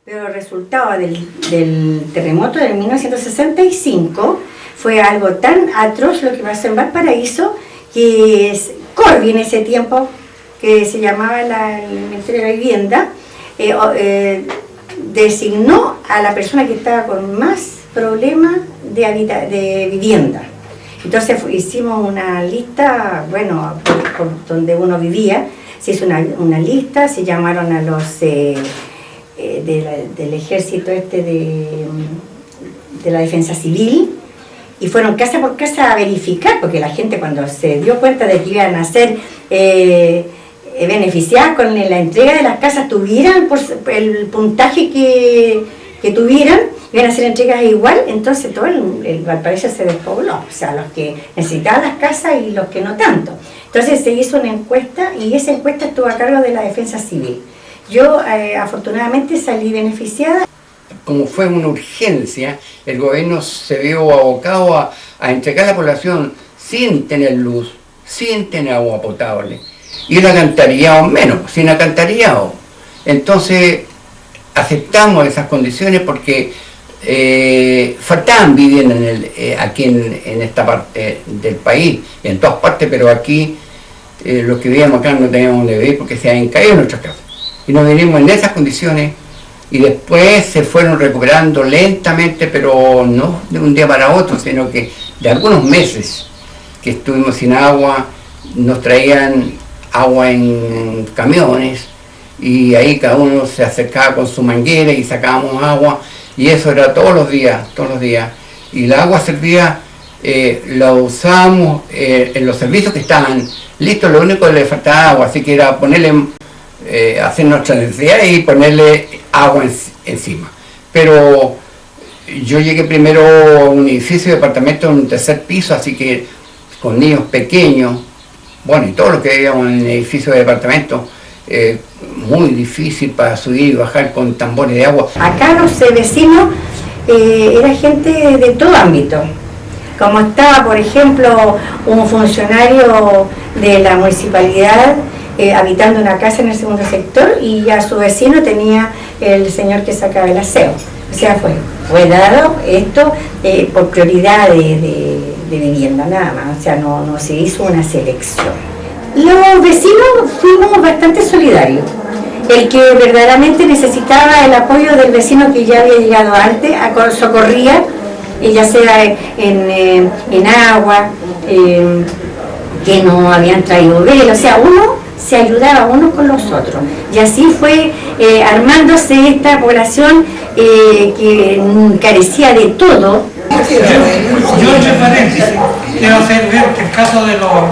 Pero el resultado del terremoto de 1965 fue algo tan atroz lo que pasó en Valparaíso, que Corby en ese tiempo, que se llamaba el Ministerio de la Vivienda, designó a la persona que estaba con más problemas de vivienda. Entonces hicimos una lista, bueno, por donde uno vivía, se hizo una lista, se llamaron a los del ejército de la defensa civil, y fueron casa por casa a verificar, porque la gente cuando se dio cuenta de que iban a ser beneficiadas con la entrega de las casas, tuvieran el puntaje que tuvieran, iban a ser entregas igual, entonces todo el Valparaíso se despobló, o sea, los que necesitaban las casas y los que no tanto. Entonces se hizo una encuesta, y esa encuesta estuvo a cargo de la defensa civil. Yo afortunadamente salí beneficiada. Como fue una urgencia, el gobierno se vio abocado a entregar a la población sin tener luz, sin tener agua potable, y el alcantarillado menos, sin alcantarillado. Entonces aceptamos esas condiciones porque faltaban viviendas aquí en esta parte del país, en todas partes, pero aquí los que vivíamos acá no teníamos donde vivir porque se habían caído nuestras casas. Y nos vinimos en esas condiciones, y después se fueron recuperando lentamente, pero no de un día para otro, sino que de algunos meses que estuvimos sin agua, nos traían agua en camiones, y ahí cada uno se acercaba con su manguera y sacábamos agua, y eso era todos los días, y la agua servía, la usábamos en los servicios que estaban listos, lo único que le faltaba agua, así que era ponerle, hacer nuestras necesidades y ponerle agua encima. Pero yo llegué primero a un edificio de departamento en un tercer piso, así que con niños pequeños, bueno, y todos los que vivíamos en el edificio de departamento, muy difícil para subir y bajar con tambores de agua. Acá los vecinos era gente de todo ámbito. Como estaba, por ejemplo, un funcionario de la municipalidad habitando una casa en el segundo sector, y ya su vecino tenía el señor que sacaba el aseo. O sea, fue dado esto por prioridad de vivienda, nada más. O sea, no se hizo una selección. Los vecinos fuimos bastante solidarios. El que verdaderamente necesitaba el apoyo del vecino que ya había llegado antes, socorría, ya sea en agua, que no habían traído vela, o sea, uno se ayudaba unos con los otros, y así fue armándose esta población que carecía de todo. Yo entre paréntesis quiero hacer ver que el caso de la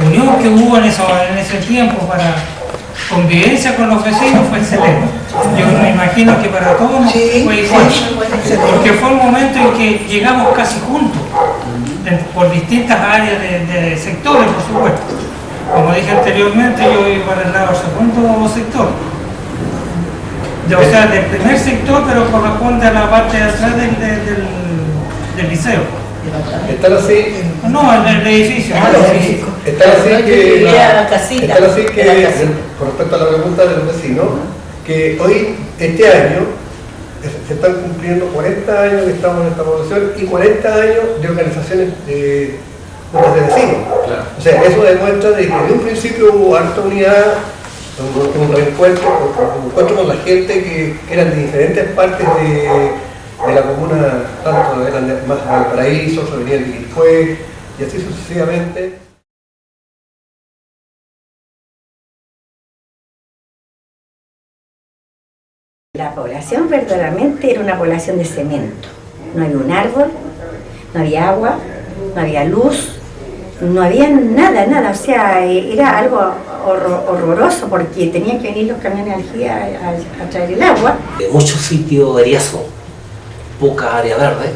unión que hubo en ese tiempo para convivencia con los vecinos fue excelente. Yo me imagino que para todos fue igual, porque fue un momento en que llegamos casi juntos, por distintas áreas de sectores, por supuesto. Como dije anteriormente, yo iba para el lado del segundo sector. O sea, del primer sector, pero corresponde a la parte de atrás del liceo. ¿Están así? No, en el edificio. Están así que con respecto a la pregunta del vecino, que hoy, este año, se están cumpliendo 40 años que estamos en esta población y 40 años de organizaciones de vecinos. Claro. O sea, eso demuestra de que de un principio hubo harta unidad, un reencuentro con la gente que eran de diferentes partes de la comuna, tanto eran más de Valparaíso, otros venían de Quilpué, y así sucesivamente. La población verdaderamente era una población de cemento. No había un árbol, no había agua, no había luz, no había nada. O sea, era algo horroroso porque tenían que venir los camiones Algía a traer el agua. De muchos sitios eriazos, poca área verde,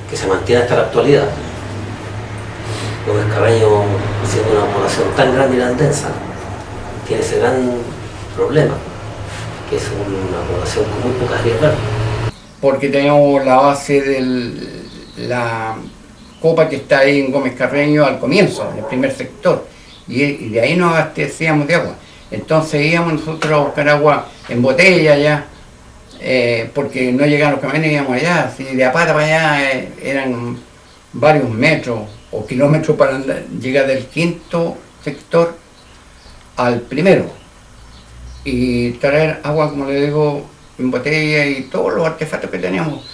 que se mantiene hasta la actualidad. Gómez Carreño, siendo una población tan grande y tan densa, tiene ese gran problema, que es una población con muy pocas áreas verdes. Porque tenemos la base de la copa que está ahí en Gómez Carreño al comienzo, en el primer sector, y de ahí nos abastecíamos de agua. Entonces íbamos nosotros a buscar agua en botella ya, porque no llegaban los camiones, íbamos allá, así de a pata para allá eran varios metros o kilómetros para llegar del quinto sector al primero y traer agua, como le digo, en botella y todos los artefactos que teníamos,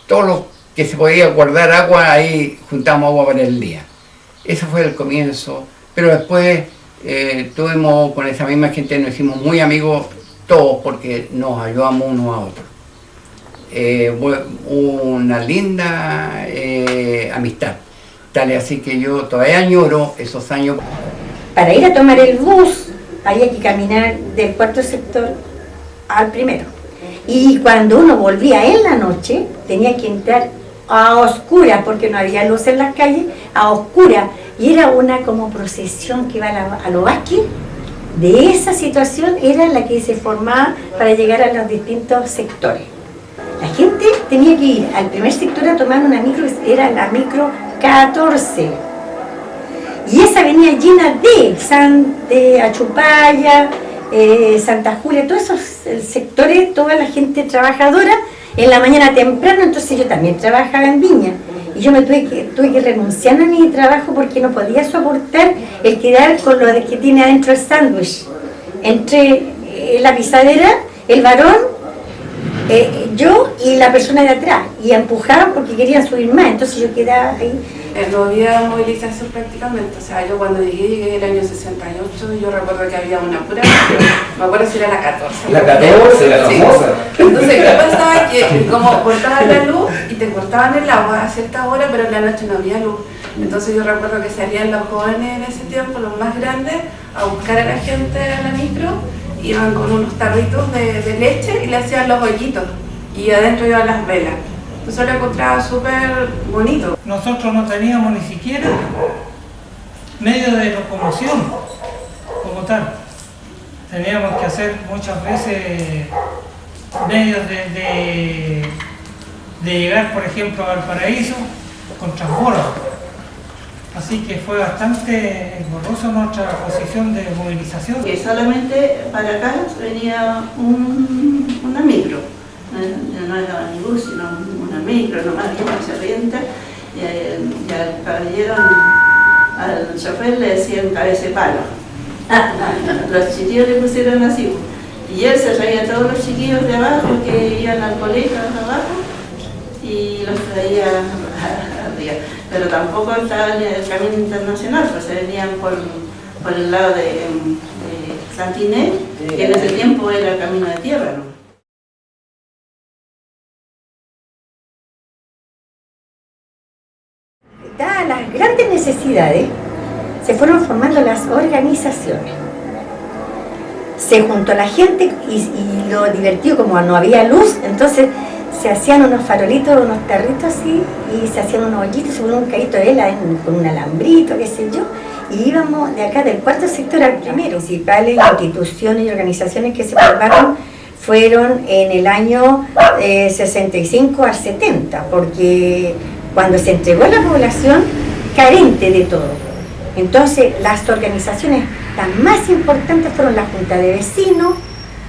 todos los que se podía guardar agua, ahí juntamos agua para el día. Ese fue el comienzo, pero después tuvimos con esa misma gente, nos hicimos muy amigos todos porque nos ayudamos unos a otros. Una linda amistad, tal así que yo todavía añoro esos años. Para ir a tomar el bus había que caminar del cuarto sector al primero. Y cuando uno volvía en la noche, tenía que entrar a oscuras, porque no había luz en las calles, a oscuras. Y era una como procesión que iba a los Vázquez. De esa situación era la que se formaba para llegar a los distintos sectores. La gente tenía que ir al primer sector a tomar una micro, era la micro 14. Y esa venía llena de Achupaya, Santa Julia, todos esos sectores, toda la gente trabajadora, en la mañana temprano. Entonces yo también trabajaba en Viña. Y yo tuve que renunciar a mi trabajo porque no podía soportar el quedar con lo que tiene adentro el sándwich. Entre la pisadera, el varón, yo y la persona de atrás. Y empujaban porque querían subir más, entonces yo quedaba ahí. No había movilización prácticamente, o sea, yo cuando llegué en el año 68, yo recuerdo que había una pura, me acuerdo si era la 14. La 14, la famosa. Sí. Entonces, ¿qué pasaba? Que como cortaban la luz y te cortaban el agua a cierta hora, pero en la noche no había luz. Entonces yo recuerdo que salían los jóvenes en ese tiempo, los más grandes, a buscar a la gente a la micro, iban con unos tarritos de leche y le hacían los hoyitos, y adentro iban las velas. Entonces lo encontraba súper bonito. Nosotros no teníamos ni siquiera medio de locomoción como tal. Teníamos que hacer muchas veces medios de llegar, por ejemplo, a Valparaíso con transbordo. Así que fue bastante engorrosa nuestra posición de movilización. Que solamente para acá venía una micro. No era ni bus, sino una micro, nomás que se orienta, y al caballero, al chofer le decían cabeza de palo. Los chiquillos le pusieron así, y él se traía a todos los chiquillos de abajo que iban al colegio de abajo y los traía arriba. Pero tampoco estaba en el camino internacional, pues se venían por el lado de Santiné, que en ese tiempo era camino de tierra, ¿no? Dadas las grandes necesidades, se fueron formando las organizaciones. Se juntó la gente y lo divertido, como no había luz, entonces se hacían unos farolitos, unos tarritos así, y se hacían unos hoyitos, se ponía un caíto de vela con un alambrito, qué sé yo, y íbamos de acá del cuarto sector al primero. Las principales instituciones y organizaciones que se formaron fueron en el año 65 al 70, porque cuando se entregó a la población carente de todo. Entonces las organizaciones las más importantes fueron la Junta de Vecinos,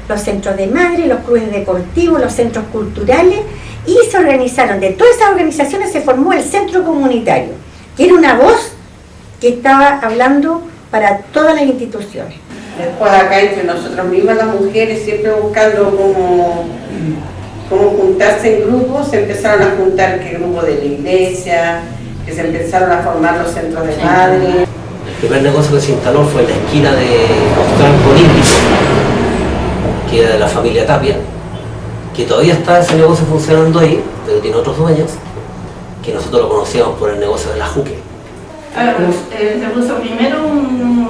los centros de madre, los clubes deportivos, los centros culturales Y se organizaron, de todas esas organizaciones se formó el centro comunitario, que era una voz que estaba hablando para todas las instituciones. Después acá entre nosotros mismas las mujeres, siempre buscando cómo juntarse en grupos, se empezaron a juntar que grupo de la iglesia, que se empezaron a formar los centros de madres. El primer negocio que se instaló fue en la esquina de Austral Olímpico, que era de la familia Tapia, que todavía está ese negocio funcionando ahí, pero tiene otros dueños, que nosotros lo conocíamos por el negocio de la Juque. Se puso primero un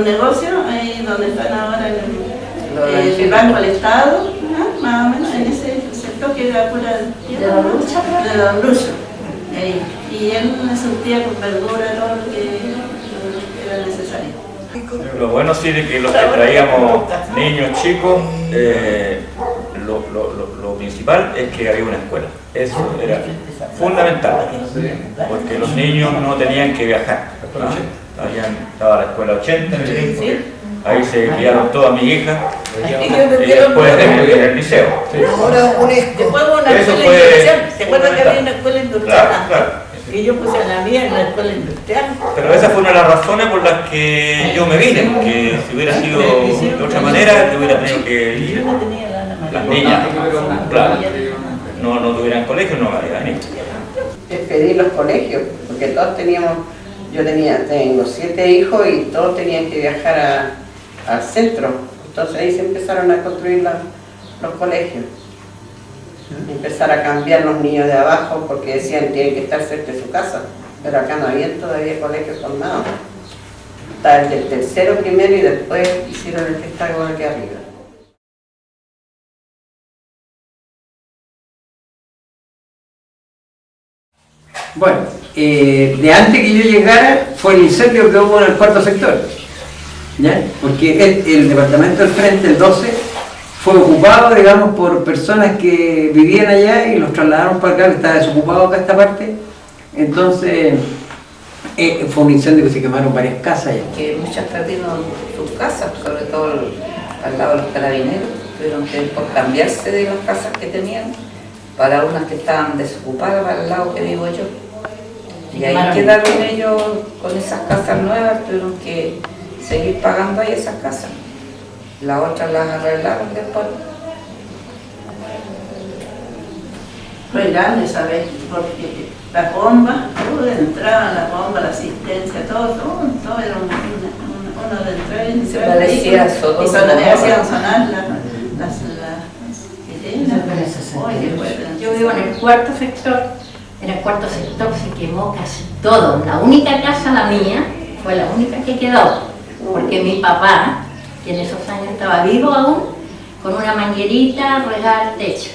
negocio ahí donde están ahora el Banco del Estado, ¿no? Más o menos en ese sector que era pura tierra de Don Lucho. Y él me surtía con verdura todo lo que era necesario. Lo bueno sí de que los que traíamos niños chicos, lo principal es que había una escuela. Eso era fundamental, porque los niños no tenían que viajar. Estaba la escuela 80 en el tiempo, ahí se criaron todas mis hijas y después en el liceo. Ahora después hubo una escuela industrial. ¿Se acuerdan que había una escuela industrial? Claro. Y yo puse a la mía en la escuela industrial. Pero esa fue una de las razones por las que yo me vine, porque si hubiera sido de otra manera, yo hubiera tenido que ir. Las niñas, claro, no tuvieran colegio, no habría ni. Despedir los colegios, porque todos tengo 7 hijos y todos tenían que viajar al centro. Entonces ahí se empezaron a construir los colegios. Empezar a cambiar los niños de abajo porque decían que tienen que estar cerca de su casa, pero acá no había todavía colegios formados. Está el del tercero primero y después hicieron el que está aquí arriba. Bueno, de antes que yo llegara fue el incendio que hubo en el cuarto sector, ¿ya? Porque el departamento del frente, el 12, fue ocupado, digamos, por personas que vivían allá y los trasladaron para acá, que estaba desocupado acá esta parte. Entonces, fue un incendio que se quemaron varias casas allá. Que muchas perdieron sus casas, sobre todo al lado de los carabineros, tuvieron que por cambiarse de las casas que tenían para unas que estaban desocupadas para el lado que vivo yo. Y ahí quedaron ellos con esas casas nuevas, tuvieron que seguir pagando ahí esas casas. Las otras las arreglaron después. Fue grande, ¿sabes? Porque las bombas, entraban las bombas, la asistencia, todo era uno de entrar y se parecía a Sodoma. Y hacían sonar las sirenas. Yo vivo en el cuarto sector. En el cuarto sector se quemó casi todo. La única casa, la mía, fue la única que quedó. Porque mi papá, que en esos años estaba vivo aún, con una manguerita regaba el techo.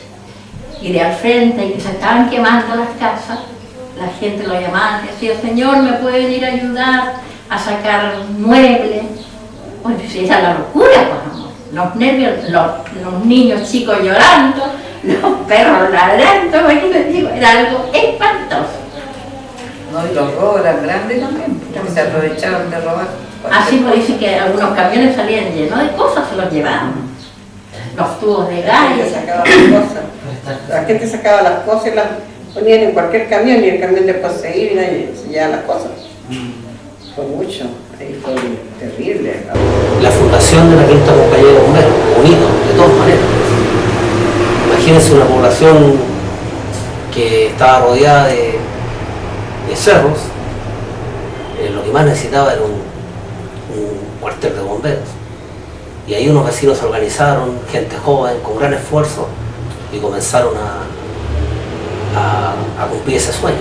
Y de al frente, y que se estaban quemando las casas, la gente lo llamaba y decía: señor, ¿me puede venir a ayudar a sacar muebles? Pues era la locura, pues, amor. Los nervios, los niños chicos llorando, los perros ladrando, y les digo, era algo espantoso. No, y los robos eran grandes también, porque se aprovecharon de robar. Así me dice que algunos camiones salían llenos de cosas, se los llevaban. Los tubos de gas. La gente sacaba las cosas y las ponían en cualquier camión y el camión después se iba y se llevaban las cosas. Fue mucho, ahí fue terrible. La fundación de la Quinta Compañía de Bomberos, bonito, de todas maneras. Imagínense una población que estaba rodeada de cerros, lo que más necesitaba era un cuartel de bomberos. Y ahí unos vecinos se organizaron, gente joven, con gran esfuerzo, y comenzaron a cumplir ese sueño.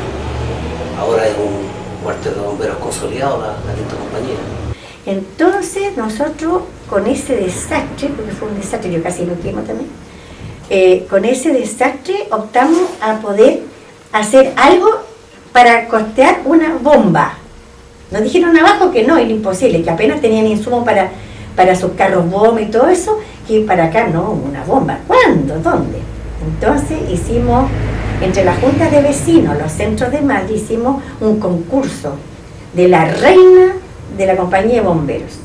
Ahora es un cuartel de bomberos consolidado, la Quinta Compañía. Entonces nosotros con ese desastre, porque fue un desastre, yo casi lo quemo también, con ese desastre optamos a poder hacer algo para costear una bomba. Nos dijeron abajo que no, era imposible, que apenas tenían insumos para sus carros bomba y todo eso, que para acá no, una bomba. ¿Cuándo? ¿Dónde? Entonces hicimos, entre las juntas de vecinos, los centros de Madrid, hicimos un concurso de la reina de la compañía de bomberos.